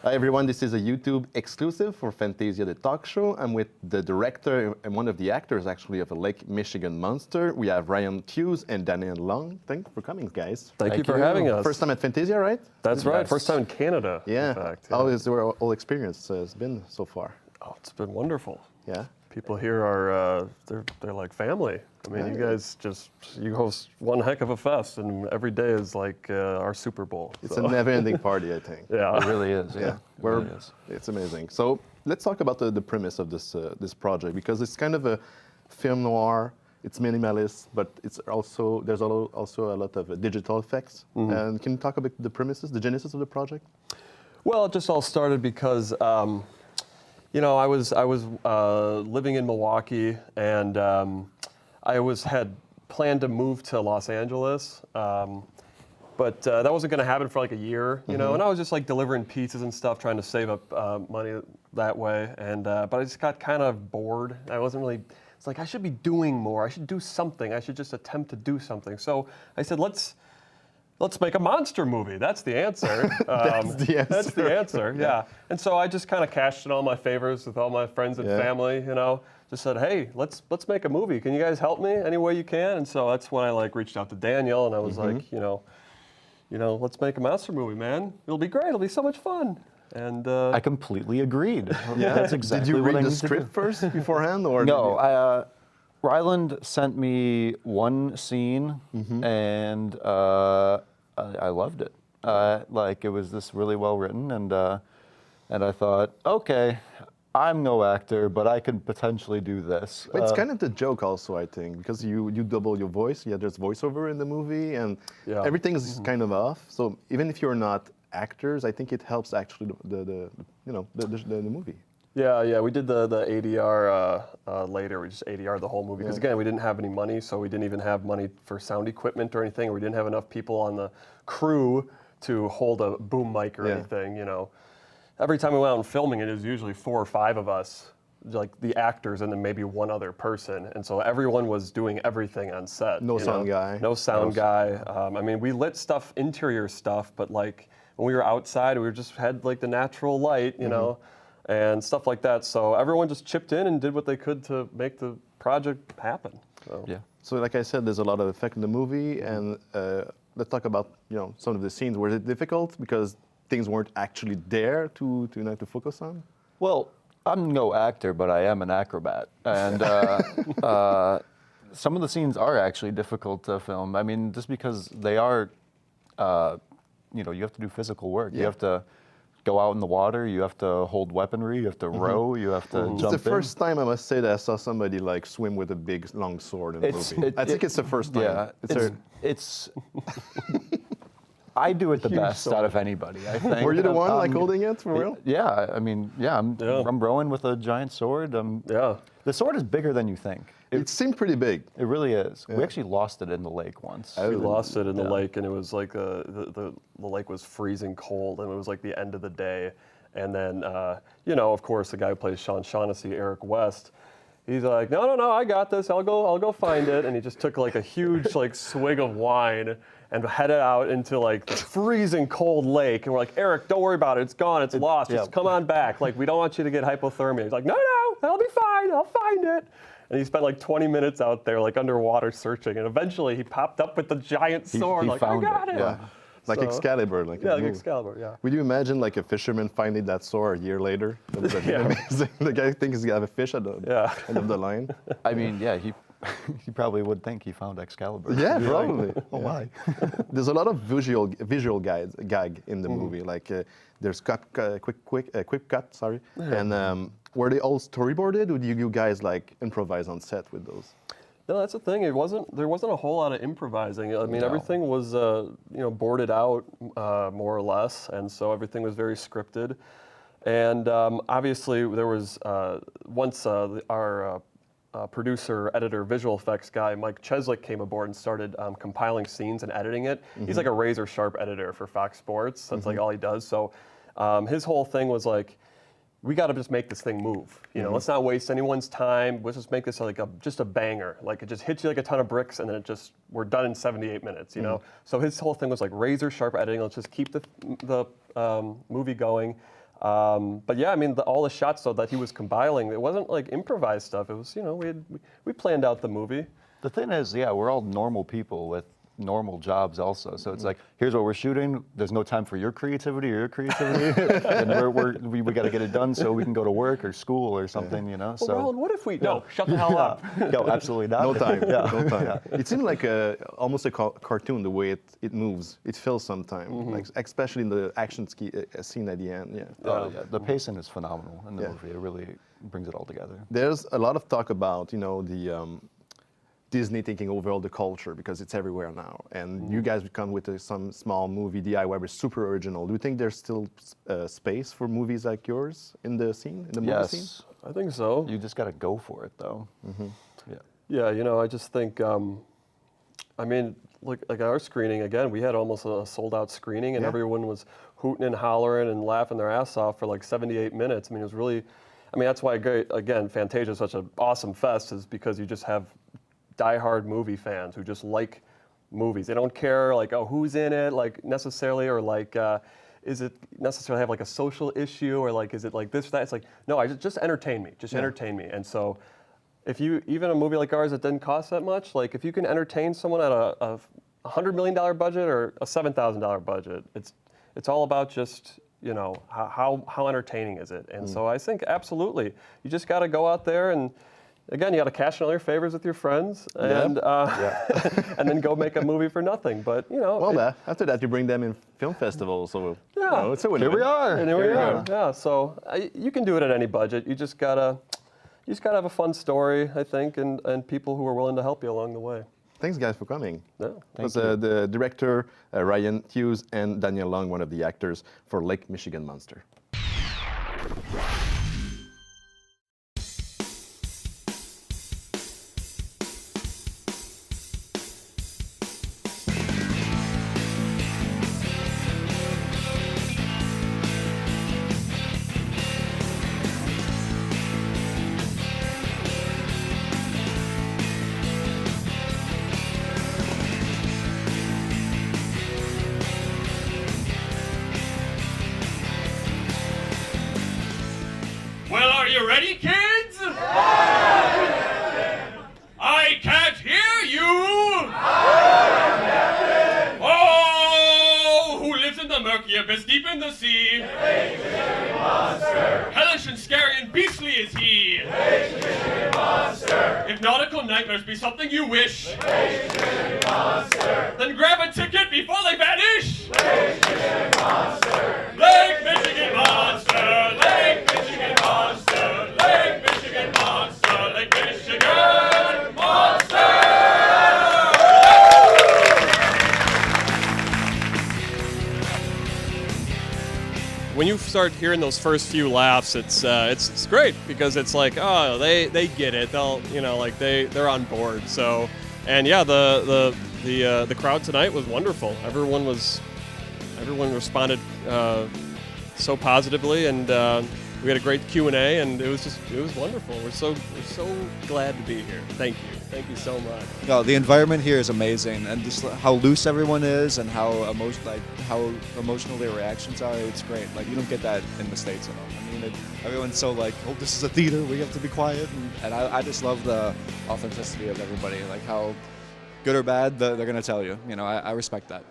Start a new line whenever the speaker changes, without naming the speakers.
Hi everyone, this is a YouTube exclusive for Fantasia, the talk show. I'm with the director and one of the actors actually of a Lake Michigan Monster. We have Ryland Tews and Daniel Long. Thanks for coming, guys.
Thank you for having us.
First time at Fantasia, right?
That's right, first time in Canada,
yeah.
in fact.
How is your whole experience has been so far?
Oh, it's been wonderful.
Yeah?
People here are, they're like family. I mean, you guys you host one heck of a fest, and every day is like our Super Bowl.
It's a never-ending party, I think.
Yeah.
It really is, yeah. It really is.
It's amazing. So let's talk about the premise of this project, because it's kind of a film noir. It's minimalist, but there's also a lot of digital effects.
Mm-hmm.
And can you talk about the premises, the genesis of the project?
Well, it just all started because, you know, I was living in Milwaukee, and I had planned to move to Los Angeles, but that wasn't going to happen for like a year, you know. And I was just like delivering pizzas and stuff, trying to save up money that way. And but I just got kind of bored. I wasn't really. It's like I should be doing more. I should do something. I should just attempt to do something. So I said, let's make a monster movie. That's the answer.
That's the answer.
That's the answer, yeah. And so I just kind of cashed in all my favors with all my friends and family, you know. Just said, hey, let's make a movie. Can you guys help me any way you can? And so that's when I like reached out to Daniel, and I was like, you know, let's make a monster movie, man. It'll be great. It'll be so much fun. And
I completely agreed.
Yeah,
that's exactly.
Did you
what
read
I
the
need to
script
do.
first beforehand, or
No? Ryland sent me one scene, and I loved it. Like it was this really well written, and I thought, okay, I'm no actor, but I can potentially do this.
But it's kind of the joke also, I think, because you double your voice. Yeah, there's voiceover in the movie, and everything is kind of off. So even if you're not actors, I think it helps actually the movie.
Yeah, we did the ADR later. We just ADR'd the whole movie because again, we didn't have any money, so we didn't even have money for sound equipment or anything. We didn't have enough people on the crew to hold a boom mic or anything, you know. Every time we went out and filming it was usually 4 or 5 of us, like the actors and then maybe one other person. And so everyone was doing everything on set.
No sound guy.
No sound guy. I mean, we lit stuff, interior stuff, but like when we were outside, we just had like the natural light, you know, and stuff like that. So everyone just chipped in and did what they could to make the project happen. So.
Yeah.
So like I said, there's a lot of effect in the movie, and let's talk about some of the scenes. Was it difficult because things weren't actually there to focus on?
Well, I'm no actor, but I am an acrobat, and some of the scenes are actually difficult to film. I mean, just because they are, you have to do physical work. You have to go out in the water. You have to hold weaponry. You have to row. You have to jump in.
It's the first time I must say that I saw somebody like swim with a big long sword in a movie. I think it's the first time.
Yeah, it's I do it the best out of anybody, I think.
Were you the one like holding it for real?
Yeah, I mean, I'm rowing with a giant sword. The sword is bigger than you think.
It seemed pretty big.
It really is. We actually lost it in the lake once.
We lost it in the lake, and it was like the lake was freezing cold, and it was like the end of the day. And then, of course, the guy who plays Sean Shaughnessy, Eric West, he's like, no, I got this. I'll go find it. And he just took like a huge like swig of wine and headed out into like the freezing cold lake. And we're like, Eric, don't worry about it. It's gone. It's lost. Just come on back. Like, we don't want you to get hypothermia. He's like, no, I'll be fine. I'll find it. And he spent like 20 minutes out there, like underwater searching. And eventually he popped up with the giant sword.
He
like,
found
I got it.
Yeah. Like Excalibur. Like
Excalibur, yeah.
Would you imagine like a fisherman finding that sword a year later? That would have been amazing. The guy thinks he's gonna have a fish at the end of the line.
I mean, yeah, he probably would think he found Excalibur.
Yeah, probably.
Like, oh my.
There's a lot of visual gag in the movie. Like there's quick cut, sorry. And were they all storyboarded, or did you guys like improvise on set with those?
No, that's the thing. There wasn't a whole lot of improvising. I mean, everything was boarded out more or less, and so everything was very scripted. And obviously, there was once our producer, editor, visual effects guy, Mike Cheslick, came aboard and started compiling scenes and editing it. He's like a razor sharp editor for Fox Sports. That's like all he does. So his whole thing was like, we got to just make this thing move. You know, let's not waste anyone's time. Let's just make this like just a banger. Like it just hits you like a ton of bricks, and then we're done in 78 minutes. You know. So his whole thing was like razor sharp editing. Let's just keep the movie going. But yeah, I mean, all the shots though that he was compiling, it wasn't like improvised stuff. It was, you know, we planned out the movie.
The thing is, yeah, we're all normal people with normal jobs also. So it's like, here's what we're shooting. There's no time for your creativity or your creativity. And we got to get it done so we can go to work or school or something, you know?
Well,
So
Roland, what if we, no, shut the hell up.
no, absolutely not.
No time.
Yeah.
No time. It seemed like almost a cartoon the way it moves. It fills some time, like especially in the action scene at the end. Yeah.
Oh, yeah. The pacing is phenomenal in the movie. It really brings it all together.
There's a lot of talk about, you know, the Disney taking over all the culture because it's everywhere now. And you guys would come with some small movie DIY, but super original. Do you think there's still space for movies like yours in the scene, in the movie scene?
Yes, I think so.
You just got to go for it, though. Yeah.
Yeah, you know, I just think, I mean, like our screening, again, we had almost a sold-out screening, and everyone was hooting and hollering and laughing their ass off for like 78 minutes. I mean, it was really, I mean, that's why, again, Fantasia is such an awesome fest, is because you just have diehard movie fans who just like movies. They don't care, like, oh, who's in it, like, necessarily, or like, is it necessarily have like a social issue, or like, is it like this, that? It's like, no, just entertain me, entertain me. And so, if you, even a movie like ours that didn't cost that much, like if you can entertain someone at a $100 million budget or a $7,000 budget, it's all about just, you know, how entertaining is it? And so I think absolutely, you just got to go out there and, again, you got to cash in all your favors with your friends and and then go make a movie for nothing. But you know,
well, after that, you bring them in film festivals, so you know, it's a win-win.
Here we are.
And here we are. Yeah. So you can do it at any budget. You just gotta have a fun story, I think, and people who are willing to help you along the way.
Thanks, guys, for coming.
Yeah.
Thank you. The director, Ryland Tews, and Daniel Long, one of the actors for Lake Michigan Monster.
Well, are you ready, kids? I can't hear you! Oh, who lives in the murky abyss deep in the sea? Monster. Hellish and scary and beastly is he. Monster. If nautical nightmares be something you wish, Monster. Then grab a ticket before they vanish. Lake Michigan Monster. Lake Michigan Monster. Lake Michigan Monster. Lake Michigan Monster. Lake Michigan Monster.
When you start hearing those first few laughs, it's great because it's like, oh, they get it. They'll, you know, like they're on board. So, and yeah, the crowd tonight was wonderful. Everyone responded so positively, and we had a great Q&A, and it was wonderful. We're so glad to be here. Thank you so much.
No, the environment here is amazing, and just how loose everyone is, and how emotional their reactions are. It's great. Like, you don't get that in the States at all. I mean, everyone's so like, oh, this is a theater, we have to be quiet, and I just love the authenticity of everybody. Like, how good or bad they're gonna tell you. You know, I respect that.